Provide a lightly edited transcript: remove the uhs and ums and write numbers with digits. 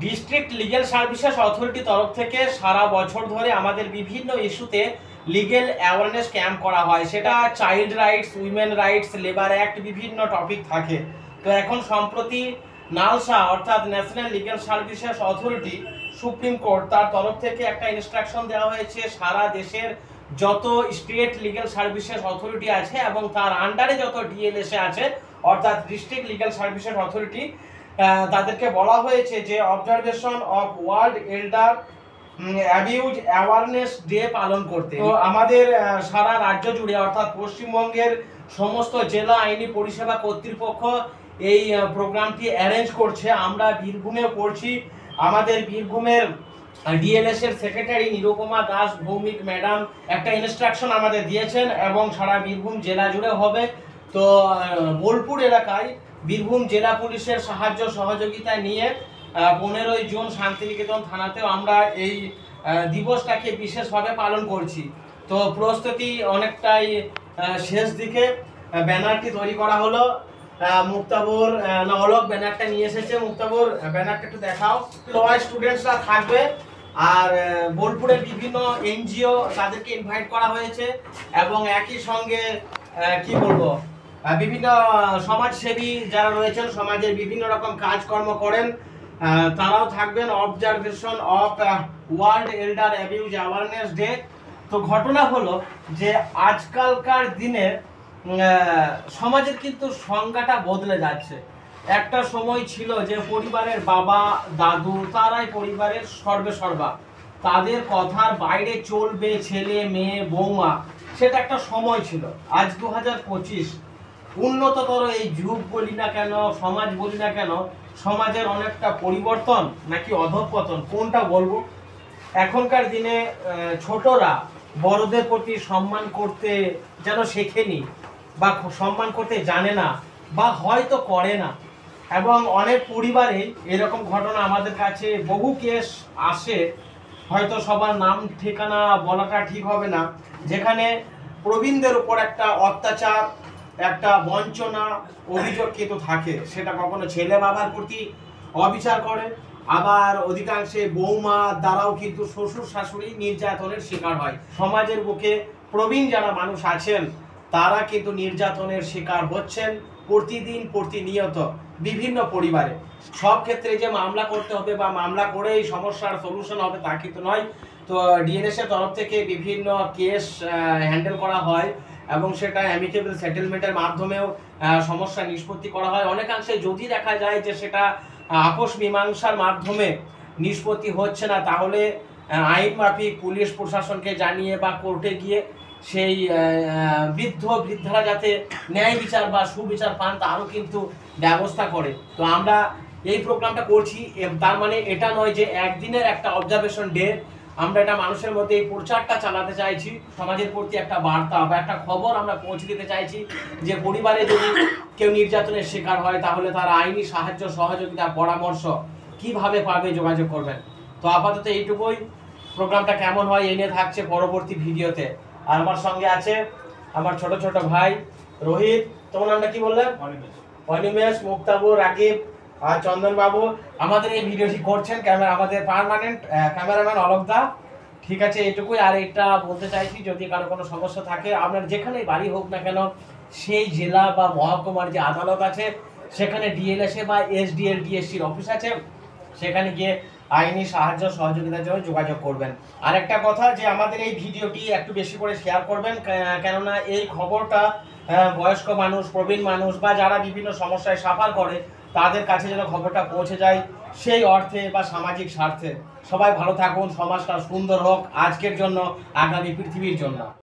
District legal services authority তরফ থেকে সারা বছর ধরে আমাদের বিভিন্ন ইস্যুতে লিগ্যাল অ্যাওয়ারনেস ক্যাম্প করা হয়। সেটা child rights, women rights, labour act, বিভিন্ন টপিক থাকে। তো এখন সম্প্রতি নালসা অর্থাৎ national legal services authority, supreme court তার তরফ থেকে একটা ইনস্ট্রাকশন দেওয়া হয়েছে সারা দেশের যত স্টেট লিগ্যাল সার্ভিসেস অথরিটি আছে এবং তার আন্ডারে যত ডিএলএসএ আছে অর্থাৎ ডিস্ট্রিক্ট লিগ্যাল সার্ভিসেস অথরিটি, তাদেরকে বলা হয়েছে যে observation of world এল্ডার abuse awareness day পালন করতে। তো আমাদের সারা রাজ্য জুড়ে অর্থাৎ পশ্চিমবঙ্গের সমস্ত জেলা আইনি পরিষেবা কর্তৃপক্ষ এই প্রোগ্রামটি অ্যারেঞ্জ করছে। আমরা বীরভূমেও করছি। আমাদের বীরভূমের ডিএলএস এর সেক্রেটারি নিরুপমা দাস ভৌমিক ম্যাডাম একটা ইনস্ট্রাকশন আমাদের দিয়েছেন এবং সারা বীরভূম জেলা জুড়ে হবে। তো বোলপুর এলাকায় বীরভূম জেলা পুলিশের সাহায্য সহযোগিতা নিয়ে 15ই জুন শান্তিনিকেতন থানাতেও আমরা এই দিবসটাকে বিশেষভাবে পালন করছি। তো প্রস্তুতি অনেকটাই শেষ দিকে। ব্যানারটি তৈরি করা হলো। মুক্তাবর না অলোক ব্যানারটা নিয়ে এসেছে। মুক্তাবর ব্যানারটা একটু দেখাও। লয়ার স্টুডেন্টসরা থাকবে আর বোলপুরের বিভিন্ন এনজিও তাদেরকে ইনভাইট করা হয়েছে এবং একই সঙ্গে কি বলবো বিভিন্ন সমাজসেবী যারা রয়েছেন, সমাজের বিভিন্ন রকম কাজকর্ম করেন, তারাও থাকবেন। Observation of world এল্ডার abuse awareness day. তো ঘটনা হলো যে আজকালকার দিনে সমাজের কিন্তু সংজ্ঞাটা বদলে যাচ্ছে। একটা সময় ছিল যে পরিবারের বাবা দাদু তারাই পরিবারের সর্বেসর্বা, তাদের কথার বাইরে চলবে ছেলে মেয়ে বৌমা, সেটা একটা সময় ছিল। আজ 2025 উন্নততর এই যুগ বলি না কেন, সমাজ বলি না কেন, সমাজের অনেকটা পরিবর্তন নাকি অধঃপতন কোনটা বলবো। এখনকার দিনে ছোটরা বড়দের প্রতি সম্মান করতে যেন শেখেনি বা সম্মান করতে জানে না বা হয়তো করে না। এবং অনেক পরিবারে এরকম ঘটনা আমাদের কাছে বহু কেস আসে, হয়তো সবার নাম ঠিকানা বলাটা ঠিক হবে না, যেখানে প্রবীণদের উপর একটা অত্যাচার, একটা বঞ্চনা অভিযোগ কিন্তু থাকে। সেটা কখনো ছেলে বাবার প্রতি অবিচার করে, আবার অধিকাংশে বৌমা দ্বারাও কিন্তু শ্বশুর শাশুড়ি নির্যাতনের শিকার হয়। সমাজের বুকে প্রবীণ যারা মানুষ আছেন তারা কিন্তু নির্যাতনের শিকার হচ্ছেন প্রতিদিন প্রতিনিয়ত বিভিন্ন পরিবারে। সব ক্ষেত্রে যে মামলা করতে হবে বা মামলা করেই সমস্যার সলিউশন হবে তা কিন্তু নয়। তো ডিএনএস এর তরফ থেকে বিভিন্ন কেস হ্যান্ডেল করা হয় এবং সেটা অ্যামিকেবল সেটেলমেন্টের মাধ্যমেও সমস্যা নিষ্পত্তি করা হয়। অনেকাংশে যদি দেখা যায় যে সেটা আপোষ মীমাংসার মাধ্যমে নিষ্পত্তি হচ্ছে না, তাহলে আইন মাফিক পুলিশ প্রশাসনকে জানিয়ে বা কোর্টে গিয়ে সেই বৃদ্ধারা যাতে ন্যায় বিচার বা সুবিচার পান তারও কিন্তু ব্যবস্থা করে। তো আমরা এই প্রোগ্রামটা করছি, তার মানে এটা নয় যে একদিনের একটা অবজারভেশন ডে। আমরা এটা মানুষের মধ্যে এই প্রচারটা চালাতে চাইছি, সমাজের প্রতি একটা বার্তা বা একটা খবর আমরা পৌঁছে দিতে চাইছি যে পরিবারে যদি কেউ নির্যাতনের শিকার হয় তাহলে তারা আইনি সাহায্য সহযোগিতা পরামর্শ কিভাবে পাবে, যোগাযোগ করবেন। তো আপাতত এইটুকুই। প্রোগ্রামটা কেমন হয় এই নিয়ে থাকছে পরবর্তী ভিডিওতে। আর আমার সঙ্গে আছে আমার ছোট ছোট ভাই রোহিত, তোমার নামটা কি বললেন? অনিমেষ, মুক্তাবর, রাকিব আর চন্দন বাবু। আমাদের এই ভিডিওটি করছেন আমাদের পার্মানেন্ট ক্যামেরাম্যান অলকদা। ঠিক আছে, এইটুকুই। আর এটা বলতে চাইছি যদি কারো কোনো সমস্যা থাকে, আপনার যেখানেই বাড়ি হোক না কেন, সেই জেলা বা মহকুমার যে আদালত আছে সেখানে ডিএলএসএ বা এসডিএল ডিএসসির অফিস আছে, সেখানে গিয়ে আইনি সাহায্য সহযোগিতার জন্য যোগাযোগ করবেন। আর একটা কথা যে আমাদের এই ভিডিওটি একটু বেশি করে শেয়ার করবেন, কেননা এই খবরটা বয়স্ক মানুষ, প্রবীণ মানুষ বা যারা বিভিন্ন সমস্যায় সাফার করে তাদের কাছে যেন খবরটা পৌঁছে যায়, সেই অর্থে বা সামাজিক স্বার্থে। সবাই ভালো থাকুন, সমাজটা সুন্দর হোক আজকের জন্য, আগামী পৃথিবীর জন্য।